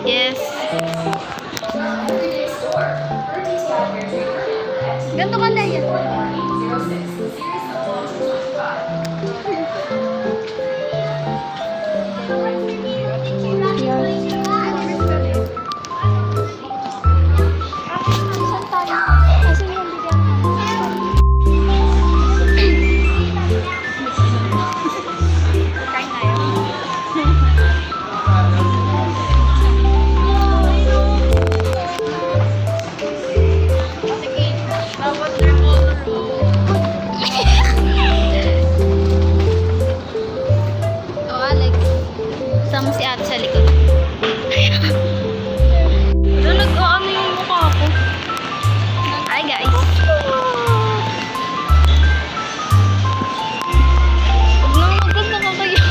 Yes. Ganto ka na yan. Sama si ate sa likod. Nag-ano yung mukha ko. Hi guys. Huwag nang maganda ka kayo.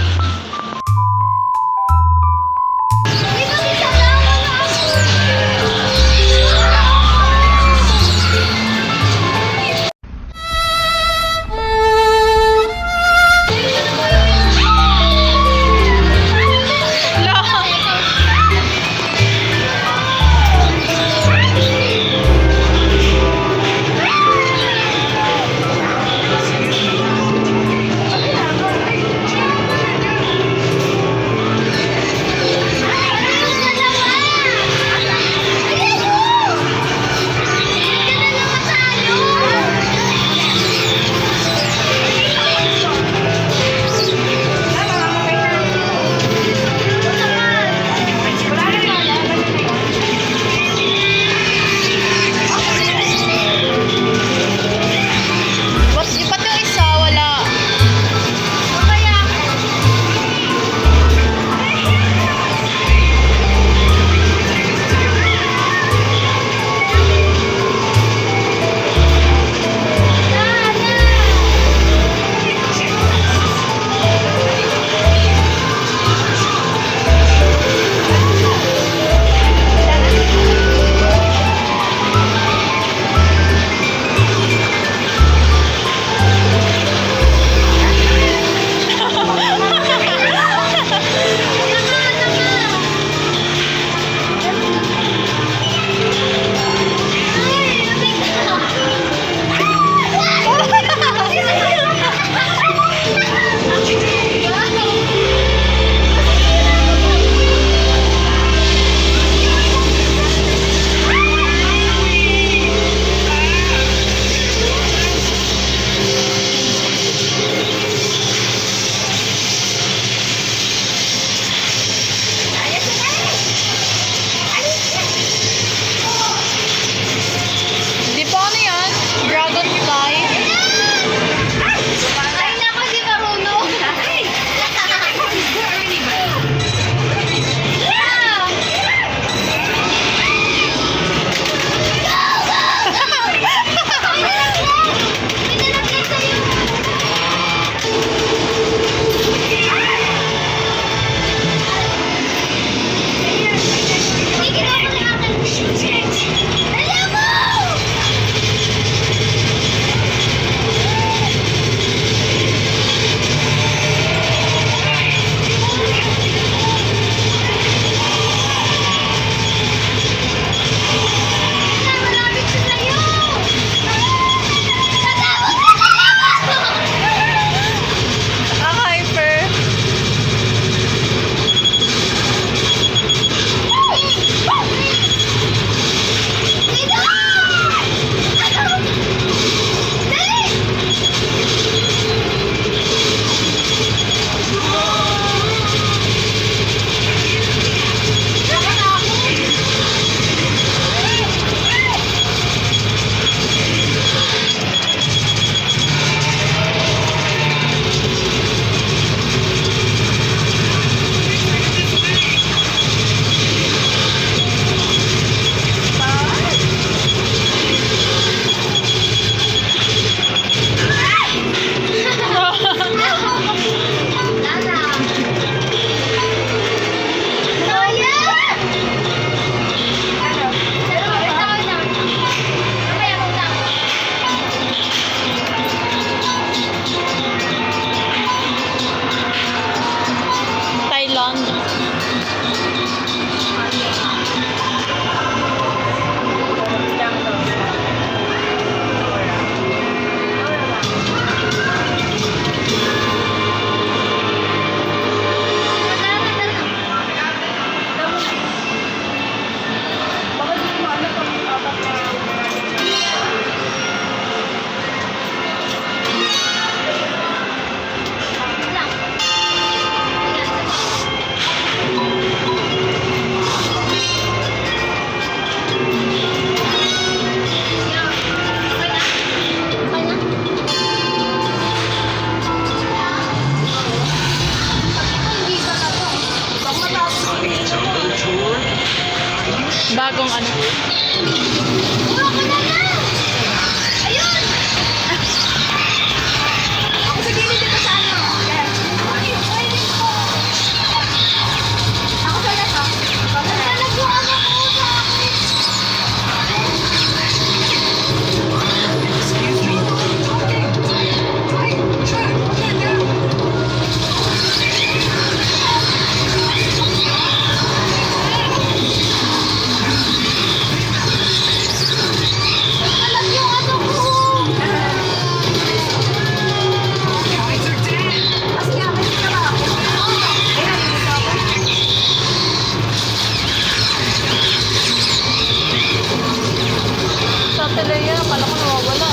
Bagong ano. Ulo ko na na! Ayun! Ako sa gilid dito sa ano. Ako sa neto. Nagtalag yung ano ko sa akin. Nagtalag yung ano ko. Kasi nga, may sila ba ako? Ayun, dito ako. Sa teleya, pala ko nawawala.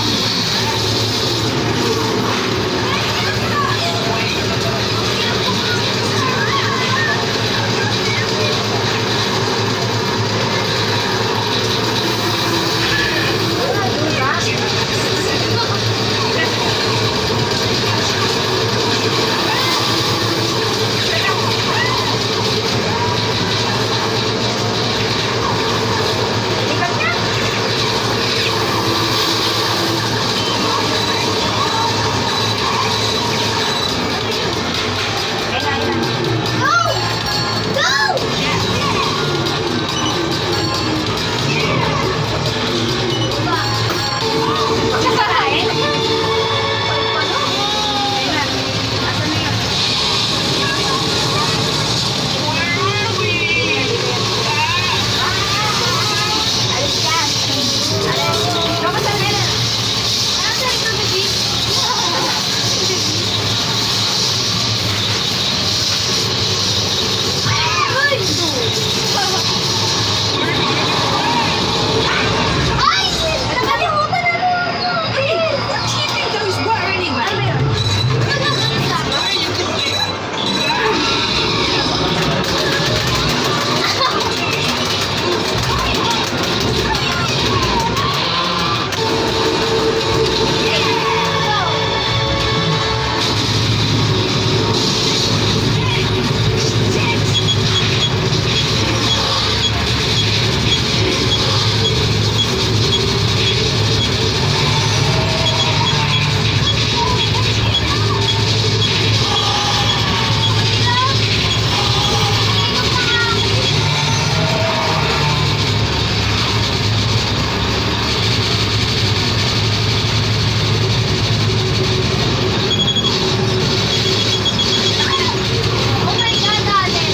Oh my God, Allen.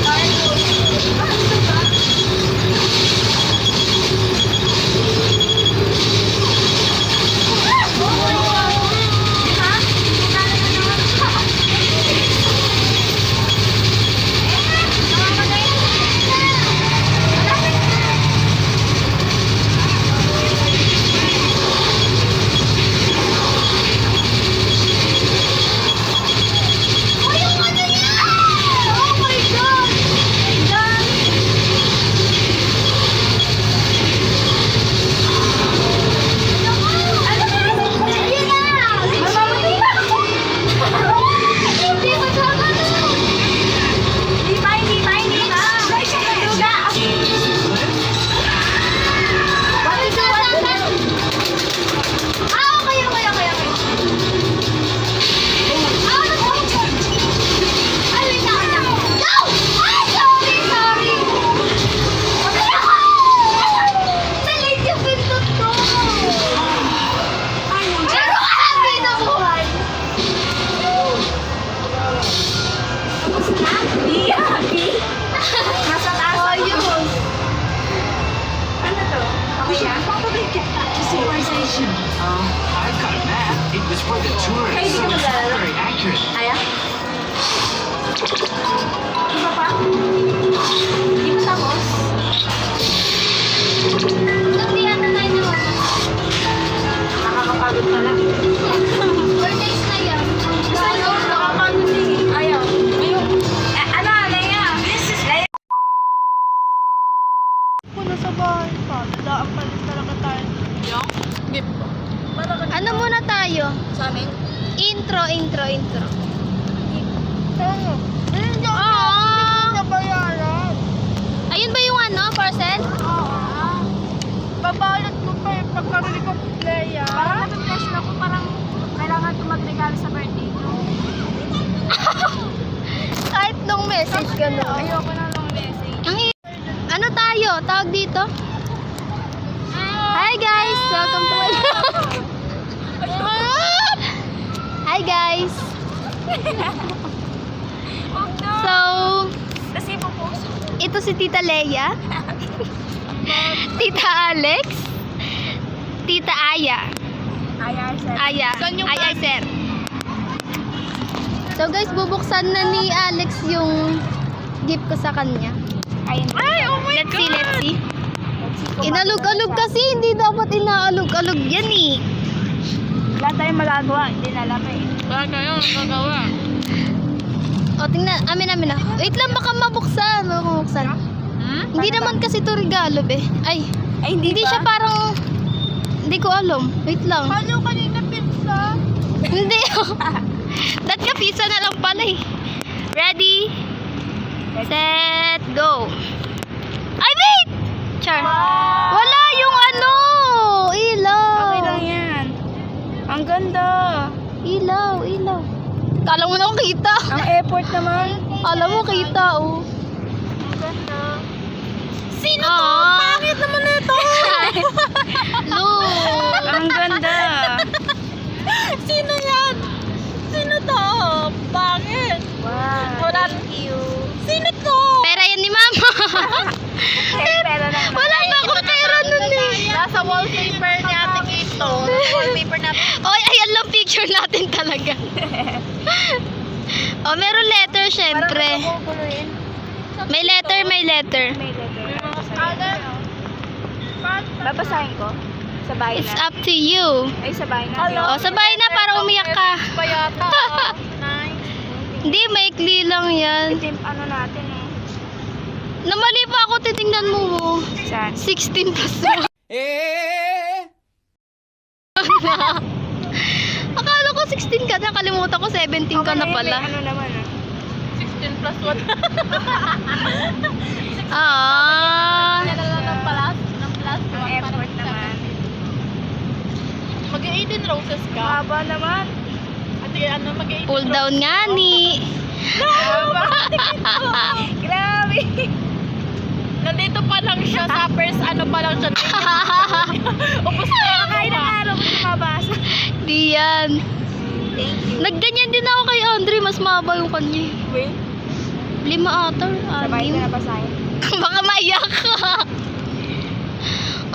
Oh my God! Civilization. I've got a map. It was for the tourists, so it's not very accurate. Ayan. Iba pa? Di ba tapos? Nandiyan na tayo naman. Nakakapagod na lang. 4 days na yan. Ano? Nakapagod na yun. Ayaw. Ayun. Ano, Leia? Leia. Wala sa bahay pa. Dadaan pa rin talaga tayo. Yung? Gift ko. Ano muna tayo? Sa amin? Intro. Ano? Hindi Oo. na bayaran. Ayun ba yung ano, parcel? Tawag dito. Hi guys! Welcome to my Hi guys! So, Kasi pupos. ito si Tita Leia, Tita Alex, Tita Aya. Aya. Aya, sir. So guys, bubuksan na ni Alex yung gift ko sa kanya. Ayun. Ay, oh my Let's see, let's see. Inalog-alog kasi, hindi dapat inaalog-alog yan eh. Wala tayong magagawa. Hindi na alam eh. Wala kayong nagagawa. O, tingnan. Amin na. Wait lang, baka mabuksan. Mabuksan. Hindi naman kasi ito regalo, be. Ay, hindi ba? siya parang... Hindi ko alam. Wait lang. Paano kanina pizza? Hindi. That ka pizza na lang pala eh. Ready? Set, go. Ay, wait! Char. Wala yung ano! Ilaw. Okay lang yan. Ang ganda. Ilaw. Kala mo naman kita. Ang effort naman. Alam mo kita, oh. Ang ganda. Sino to? Bakit naman ito? Look. Ang ganda. Sino yan? Sino to? Bakit? Wow. Thank you. Sino to? Pera yan ni Mama. Pero lang. Wala na akong pera nun eh. Nasa wallpaper ni Ate Kito. Wallpaper natin. Oy, ayan lang picture natin talaga. Oh, meron letter syempre. May letter. May letter. Babasahin ko. Sa bahay It's na. up to you. Ay, sa bahay na. Oh, sabay na para umiyak ka. Payata. Nice. Hindi, maikli lang yan. Itim, ano natin eh. Namali pa ako, titingnan mo. Oh. Saan? 16 plus 1. Akala ko 16 ka na, kalimutan ko 17 ka na pala. Ano naman ah. 16 plus 1. Ah. Yan na lang ng plus 1. Ang effort naman. Mag-18 roses ka. Haba naman. Ate, ano mag-18 Pull down nga ni. Grabe. Nandito pa lang siya sa first ano pa lang siya. Ubus na yung Kakain ng araw ko mabasa. Di yan. Thank you. Nagganyan din ako kay Andre, mas mahaba yung kanya. Wait. 5 ata. Sa bahay ko na basahin. Baka maiyak ka.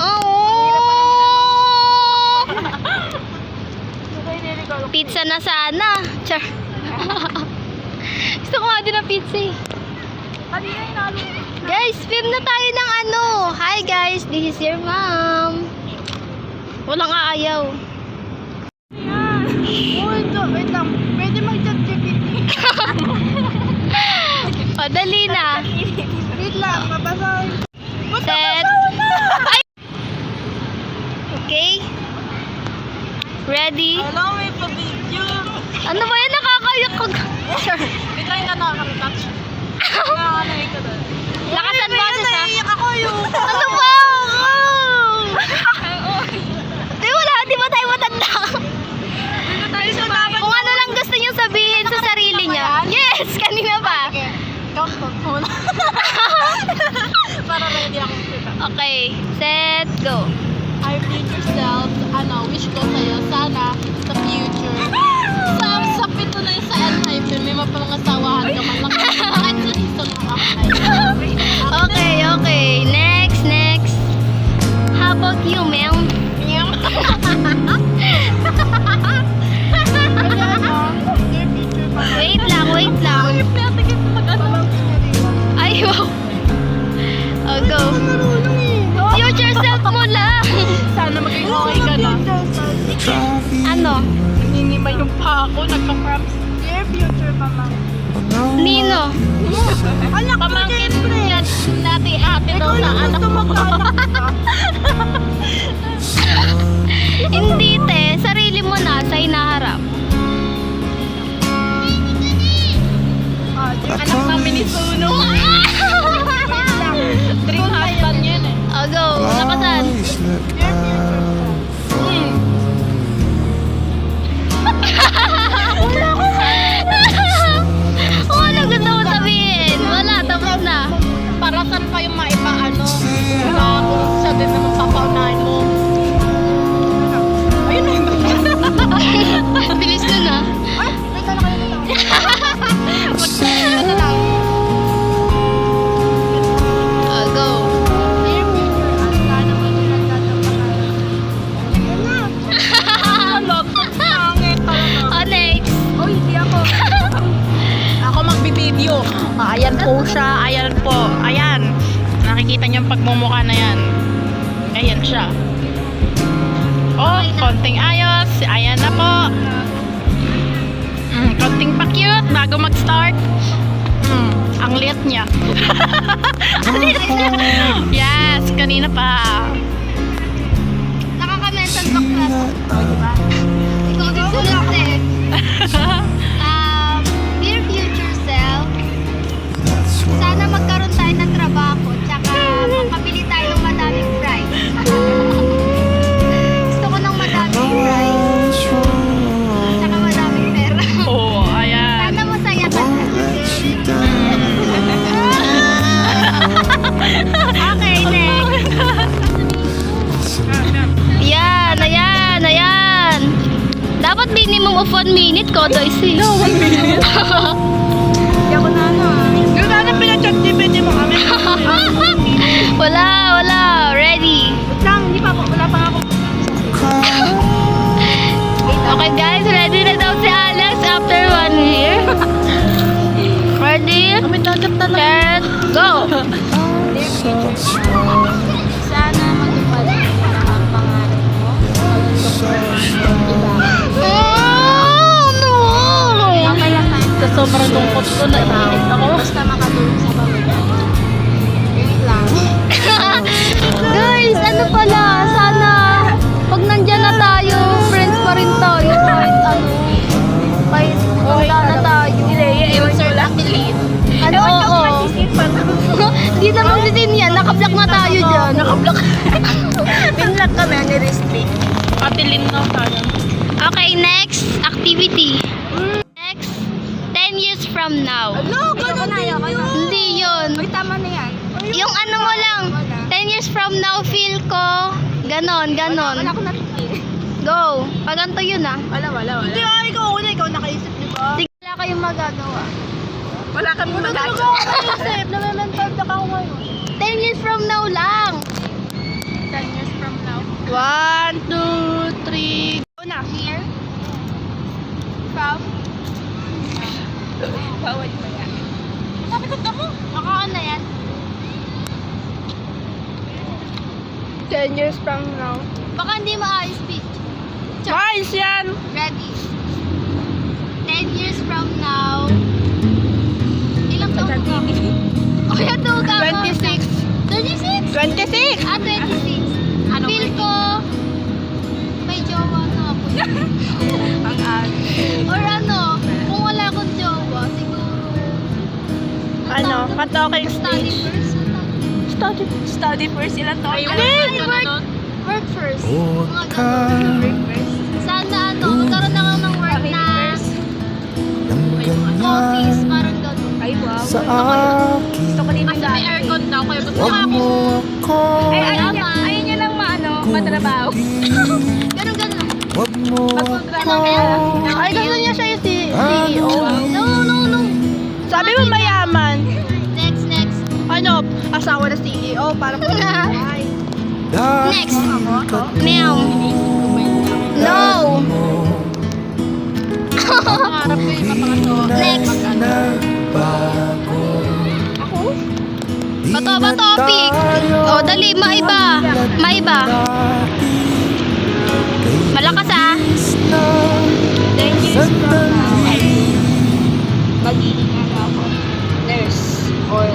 Oo. Pizza na sana. Char. Gusto ko nga din ng pizza eh. Guys, film na tayo ng ano. Hi guys, this is your mom. Walang aayaw. Wait lang. Pwede mag-chat GPT. O, dali na. Wait lang, mabasahin. Set. Ay! Okay. Ready? Hello, may pa-video. Ano ba yan? Nakakayak ka. Sure. Wait lang ka nakakatouch. Nakakanayin ka doon. Lakasan boses ha. Naiiyak ako yung. Ano ba? Di ba tayo matanda? Tayo sa dapat. Kung ano lang gusto niyo sabihin sa sarili niya. Yes, kanina pa. Okay. Count muna. Para ready ako kita. Okay, set, go. I read yourself, wish ko sa'yo, sana, sa future. Sa pito na yun sa Enhypen, may mapangasawahan ka man lang. Kahit sa season mo Okay. Next. How about you, Mel? Wait lang. Ay, wow. Oh, go. Future self mo lang. Sana maging okay ka na. Ano? Nanginimay yung pa ako, nagka-cramps. Dear future mama. Nino? Pamangkin natin ate daw sa anak mo. Hindi te, sarili mo na sa hinaharap. Anak namin ni Suno. Dream husband yan eh. Oh, go. Lakasan. Ano gusto mo sabihin? Wala, tapos na. Para saan pa yung maipaano? ayan. Nakikita niyo yung pagmumukha na yan. Ayan siya. Oh, konting ayos. Ayan na po. Konting pa-cute bago mag-start. Ang liit niya. Ang liit niya. Yes, kanina pa. Nakaka-mental block na to. Ikaw din sulit eh. Dear future self, sana magkaroon tayo ng trabaho tsaka makabili tayo ng madaming fries. Gusto ko ng madaming fries. Tsaka madaming pera. Oh, ayan. Sana masaya ka na. Okay, next. Ayan. Dapat minimum of 1 minute ko, Doisy. No, 1 minute. Hindi ako na ano. Yung sana pinachat GPT mo kami. Wala. Ready. Wait lang, wala pa ako. Okay guys, ready na daw si Alex after 1 year. Ready? Set, go! Sana matupad ang pangarap mo. Oh, no! Okay lang tayo. Sa sobrang lungkot ko, naiinit ako. Basta makatulong sa pamilya. Wait lang. Guys, ano pala? Sana pag nandyan na tayo, friends pa rin tayo. Kahit wala na tayo. Insert affiliate. Ano, oo. Hindi na mag-design yan. Nakablock na tayo dyan. Nakablock. Pinlock kami, ni-restrict. Patilin na tayo. Okay, next activity. Next, 10 years from now. No, ganun na yun. Hindi yun. Uy, tama na yan. Yung ano mo lang, 10 years from now, feel ko, ganon. Wala ko natin. Go. Paganto yun ah. Wala. Hindi, ikaw una. Ikaw nakaisip, di ba? Sige, wala kayong magagawa. Wala kami Talaga ako nakaisip. Name-mental block ako ngayon. 10 years from now lang. 10 years from now. 1, 2, 3. Una. Here. From? Bawal mo yan. Sabi ko mo. Ako na yan. 10 years from now. Baka hindi maayos speech. Guys, yan! Ready. 10 years from now. Ilang taon ka? O yan taon ka? 26. 26? 26! 26. Feel ko, may jowa na ako. Ang Or ano, kung wala akong jowa, siguro. Ano? Katoking Study first. Study first sila to. Work first. Mga ganun. Sana ano, magkaroon na ako ng work na office, parang ganun. Ay, wow. Sa Gusto ko din yung Kasi may dati. aircon daw, kaya gusto Huwag ko mo ako Ay, ayun niya lang matrabaho. Ganun. Huwag mo ako Ay, gusto niya siya yung Ano? No. Sabi mo mayaman. Next. Ano? Asawa na CEO para po. Next. Meow. No. Pangarap ko yung mapangasawa. Next. Bato ba topic? O, dali, maiba. Malakas ah. Magiging ano ako. Nurse. Or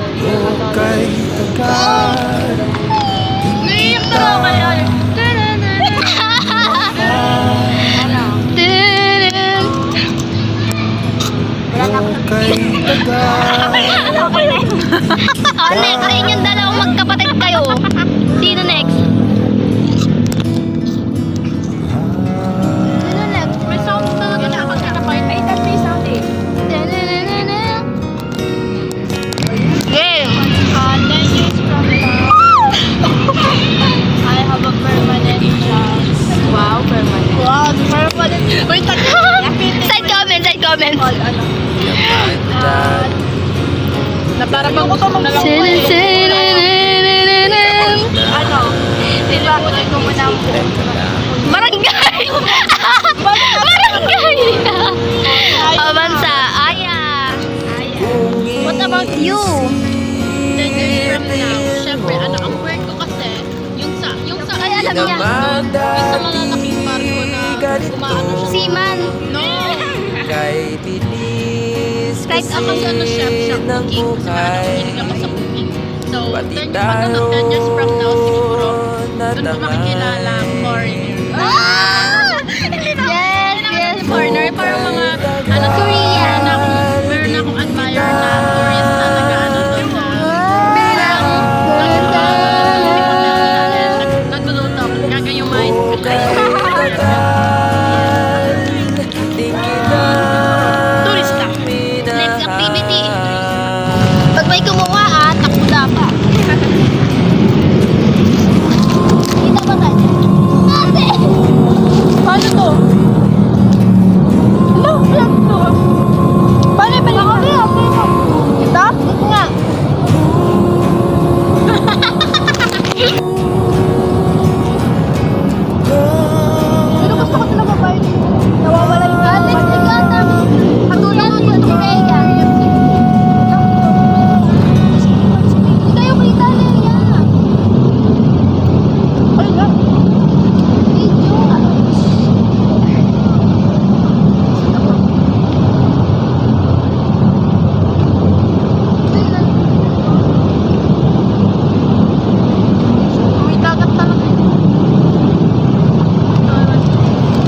Kay tagal Naiyak na ako kaya. ano. Wala na ako. Kay tagal Oh, next. Sa inyong dalawang magkapatid kayo. Sino next? Sino next? May sound talaga na pag nakapain. Ay, that's may sound eh. Game. 10 years from now, I have a permanent job. Wow, permanent. Wow, permanent. Wait, Side comment. Na para bang gusto mo na lang po eh. Ano? Dilakutin ko muna ang Barangay! Barangay! Abansa. Aya. What about you? alam niya. naman Isa malalaking barko na umaano siya. Seaman. No! Kay bilis Kahit Ako si ano, chef siya, ng cooking. Kasi buhay. mahilig ako sa cooking. So, Pati 10 years from now, siguro, doon ko makikilala ang foreigner. Ah! Yes, yes. Foreigner, parang mga, ano, Korea. Meron na akong admire na tourist na nag-ano doon na. Nagluluto ako. Gagayumain ko turista. Next activity. Pag may kumuha, takbo dapat. Kita ba tayo? Ate! Paano to? Hello, vlog to. Paano yung balik? Ito? Ito nga. Pero gusto ko talaga ba yun? Nawawala yung Alex, nagkata. Katulad mo dito kay Rhea. Hindi kayo kita na yan. Ay, lang. Video. May dagat talaga.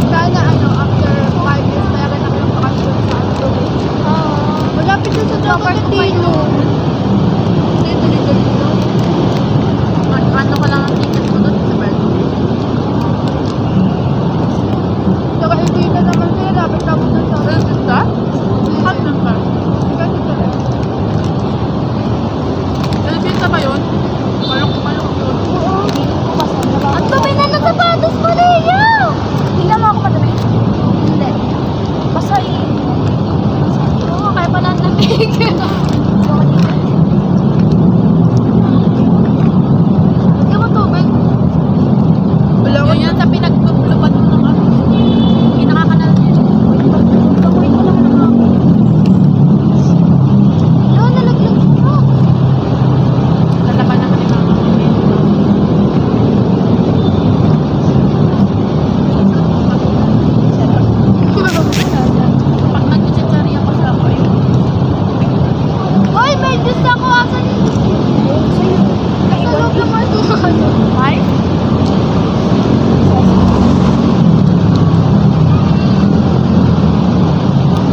Sana ano, after 5 years, meron na kayong bakasyon sa ano. Malapit na sa Cupertino. Dito. Ano ko lang ang ticket ko doon sa barko. Saka hindi na naman sila, lapit na po sa Resident ka? Husband ka? Resident ba yun? Parang kumalong doon. Ang dumi na ng sapatos mo, Leo! Tingnan mo ako madumi. Hindi. Basta oo, kaya pala ang lamig. Lagyan mo tubig. Wala ko yan sa pinaglupat mo ng ano. Pinakakanal niya. Gagawin ko lang ng ako. Leo, nalaglag mo. Lalaban na kami mga kapatid. Pag nag-chicharia pa sa ako yun. Hoy, may Diyos ako. Asan yung Diyos ko? Nasa loob ng kwarto. Ay?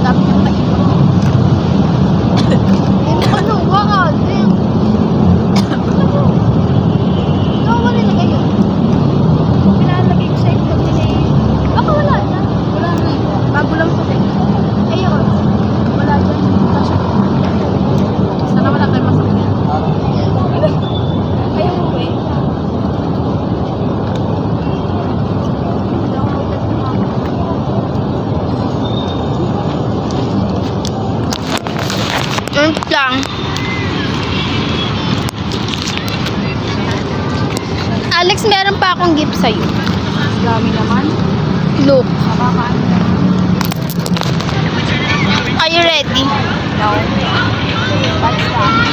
Dami niyang paikot. Ano ba, ate? Nawala na kayo. Pinalagay ko sa ito. Baka wala na. Wala na. Bago lang ito. Ayun. Wala dyan. Wala siya. Sana wala tayong masakit. Ayaw mo eh. Lang. Alex, meron pa akong gift sa'yo. Dami naman. Look. Kabakaan. Are you ready? No. What's that?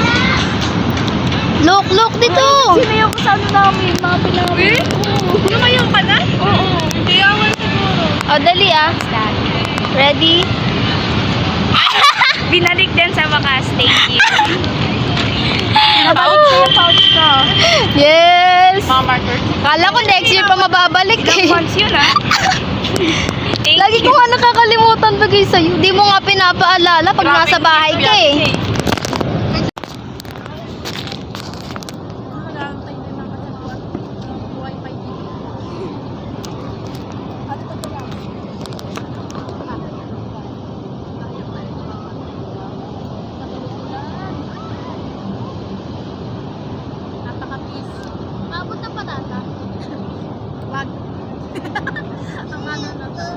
Look dito. Sinayaw ko sa ano namin, mga pinawin. Lumayaw ka na? Oo. Iyawan siguro. O, dali ah. Ready? Binalik din sa wakas. Thank you. Pinabalik ko yung pouch ko. Yes! Mga markers. Kala ko next year pa mababalik eh. Once yun, ah. Thank Lagi ko nga nakakalimutan bagay sa'yo. Di mo nga pinapaalala pag nasa bahay ka eh. Abot ng patata. Wag. Ang ano na to.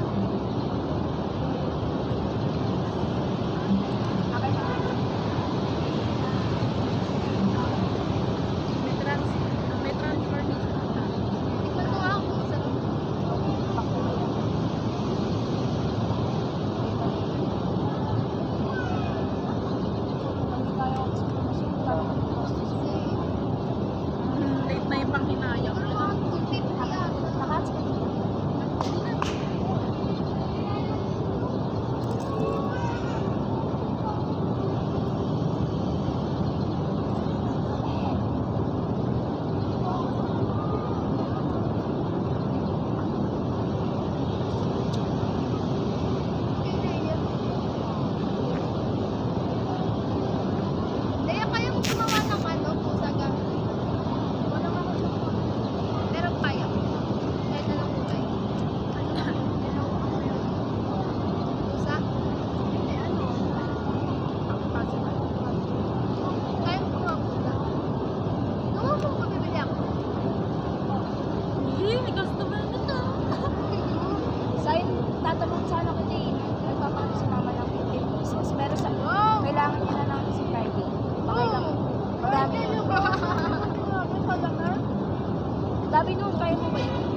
sabi nung kaya mo ba yun?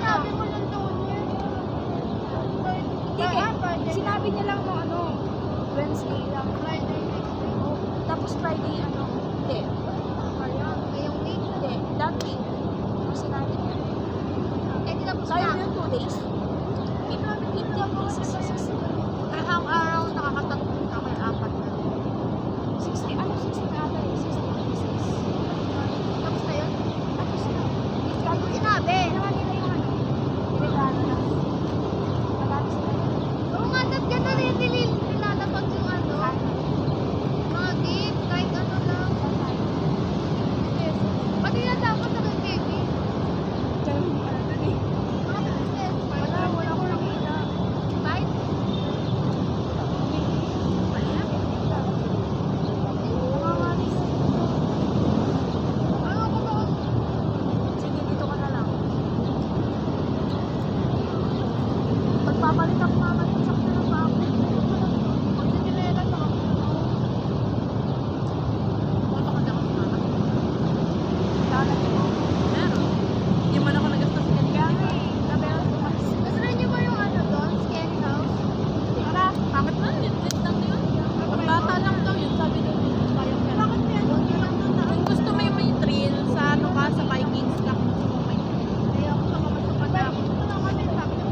Sabi mo lang doon yun. Hindi sinabi niya lang nung ano, Wednesday lang. Friday next week. Tapos Friday ano, hindi. Ngayong week? Hindi, that week. Yung sinabi niya. Eh, di tapos kaya mo yung 2 days? 15 days. Ang araw nakakatatlong ka may 4 na. 60, ano 60 na ata eh, 60. Tapos na yun? Tapos na. Gago sinabi. Naman nila yung ano. Niregalo lang. Nagano sila. Oo nga, ganda na yung nilalapag yung ano. Mga gift, kahit ano lang. Yes. Pati na dapat sa KKB. Diyan mo pala dun eh. Mga business. Wala ko nakita. Bye. Sige, dito ka na lang. Pagpapalit ako mama yung sakto ng bago. Pag sinilera ka. Punta ka dyan sa mama. Kala mo. Meron. Hindi man ako nagastos sa Kaya nga eh. Naberan ko mas. Gusto rin niyo ba yung ano doon? Scanny house? Tara. Bakit na? Netflix lang na yun. Pag bata lang daw yun, sabi daw yun. Sayang pera. Bakit kaya doon yun lang doon na? Kung gusto mo yung may thrill sa ano ka, sa Vikings ka, kung gusto mo may thrill. Ayaw ko naman masupad na ako. Ito lang kami sabi ko.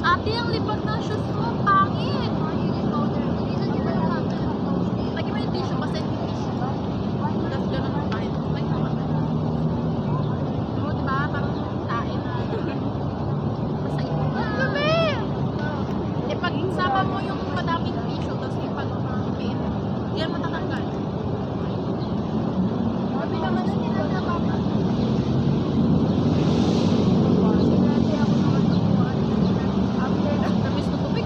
Ate, ang lipad ng shoes mo, pangit. Lagi mo yung tissue kasi yung tissue. Tapos gano'n ang pangit. Ay, naman na. Oo, diba? Parang tae na. Basta ito. Eh, pag sama mo yung madaming tissue, tapos ipag-paint, yan matatanggal. Sabi naman na nila na baka. Tamis na tubig.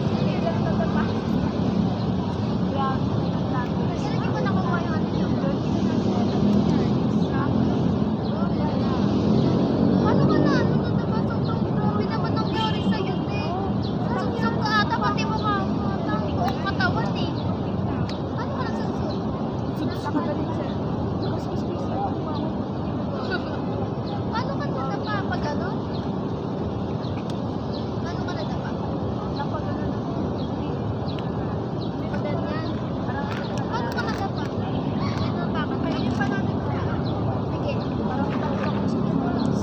Paano ka na? Ano na ba? Grabe naman nangyari sa'yo, te. Sasubsub ka ata, pati mo buong katawan eh. Paano ka nagsasub? Nakagaling siya. Paano ka nadapa? Pag ano? Paano ka nadapa? Napag ano na. Pag ganyan. Paano ka nadapa? Yan ang bakit. Kainin pa natin ko. Sige. Parang takot ako sa oras.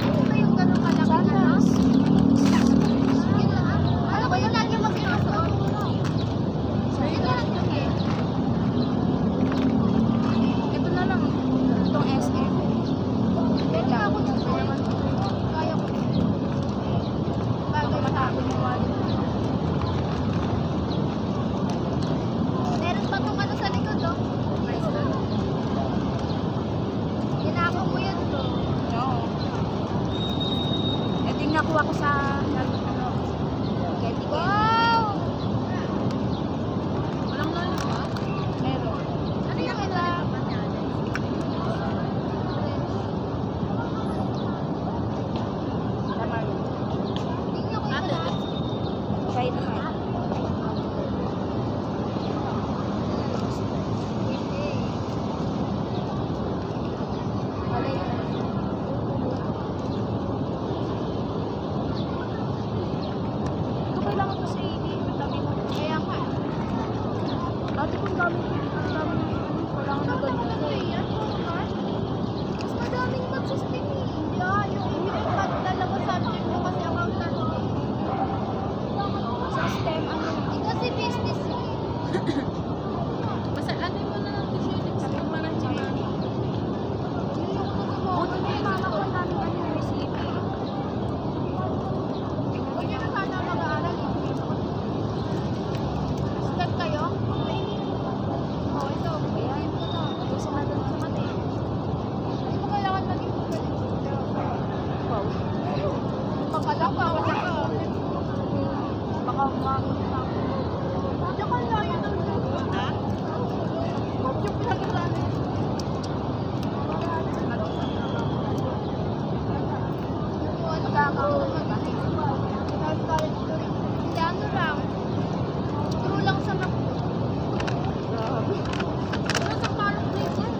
Ano ba yung gano'ng kalaki na no? Sige na. Ano ba yung lagi magkakasuot? Sige na lang yung eh. Ito na lang. Itong SM. Pwede ako dyan. Kaya ko. Bagay matapos yung wallet. Meron pa itong ano sa likod, oh. Ginagawa mo yan, bro. Oo. Ito yung nakuha ko sa, ano, Getty. Wow! Walang lalo ba? Meron. Ano yung kailangan? Laman. Tingnan ko Ate, ito. Try naman. Malay na. Ito kailangan ko sa hindi. Matabi mo. Kaya ka. Dati kung gamit ko. Ang dami ng ano. Kailangan na ganyan. Mas madaming mag-system eh. Yeah, yung dalawa subject mo kasi accountant eh. System, ano. Kasi business eh. basta ano mo na lang tissue next time para sa mami. Buti na yung mama ko ang dami ano yung receipt. Huwag niyo na sana mag-aaral eh. Start kayo? Oo, ito. Ayan ko na. Gusto na doon sa mati. Hindi mo kailangan maging magaling. Wow. Pagkalaw ka, wala ka. Baka umangot na ako. Diyan ka layo ng doon. Ha? Yung pinag-aralan. Ano lang. True lang sa mga. Ano sa parang place yan?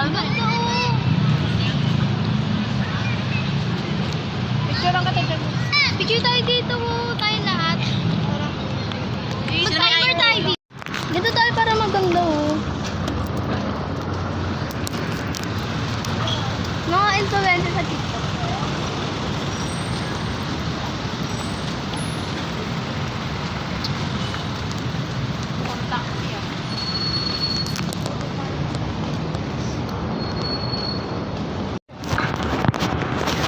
Ganda oh. Picture lang ka tayo. Picture tayo dito, tayo lahat. Mag-timer tayo dito. Dito tayo para maganda, oh. Mga influencer sa TikTok. Contact niya.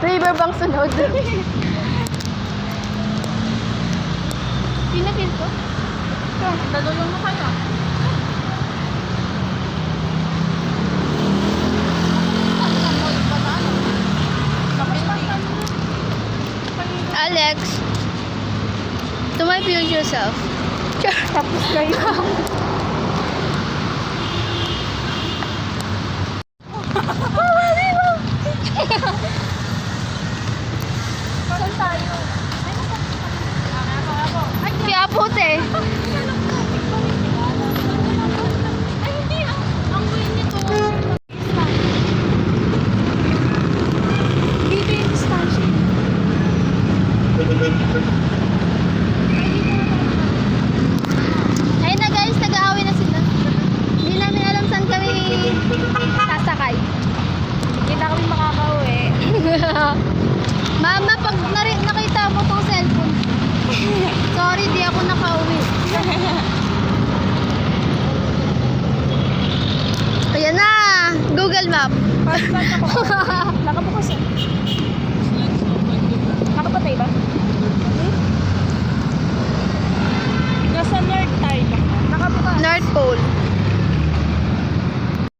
Riverbank sunod. Pinapil ko? Dalulong mo kayo. Alex, to my future self. Tapos kayo. Saan tayo? Kaya puti. Ay, hindi ah. Ang weird nito. Dito yung distansya. Ayun na guys, nag-aaway na sila. Hindi namin alam saan kami sasakay. Hindi na kami makakauwi. Mama, pag nakita mo tong cellphone, sorry, di ako nakauwi. Ayan na, Google Map. Nakabukas eh.